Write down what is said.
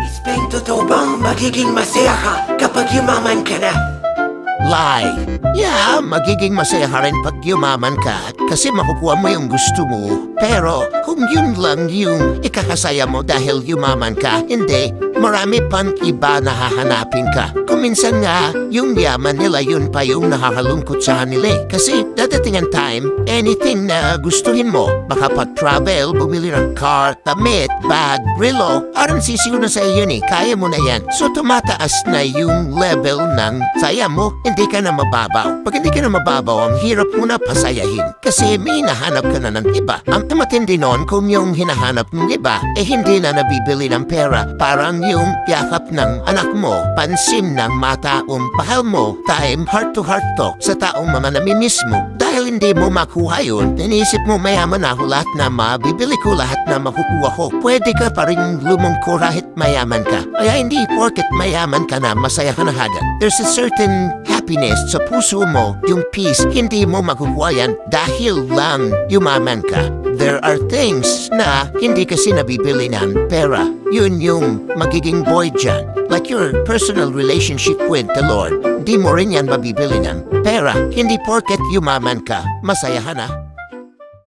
Isbeng, totoo bang magiging masaya ka kapag yumaman ka na? Lie. Yeah, magiging masaya ka rin pag yumaman ka kasi makukuha mo yung gusto mo. Pero kung yun lang yung ikakasaya mo dahil yumaman ka, hindi, marami pang iba na hahanapin ka. Kung minsan nga, yung yaman nila yun pa yung nakakalungkot sa kanila. Kasi dadating ang time, anything na gustuhin mo, makapag-travel, bumili ng car, damit, bag, relo, parang sisiyo na sa yun eh, kaya mo na yan. So tumataas na yung level ng saya mo, hindi ka na mababaw. Pag hindi ka na mababaw, ang hirap mo na pasayahin. Kasi may hinahanap ka na ng iba. Ang matindi nun, kung yung hinahanap ng iba, hindi na nabibili ng pera. Parang yung yakap ng anak mo, pansin ng mataong mahal mo, time heart to sa taong mga namimiss mo. Dahil hindi mo makuha yun, inisip mo mayaman ako lahat na mabibili ko, lahat na makukuha ko. Pwede ka pa rin lumungko kahit mayaman ka. Kaya hindi porket mayaman ka na, masaya ka na agad. There's a certain happiness sa puso mo, yung peace, hindi mo makukuha yan dahil lang yumaman ka. There are things na hindi kasi nabibili ng pera. Yun yung magiging void dyan. Like your personal relationship with the Lord. Di mo rin yan mabibili ng pera. Hindi porket yumaman ka, masaya ka na.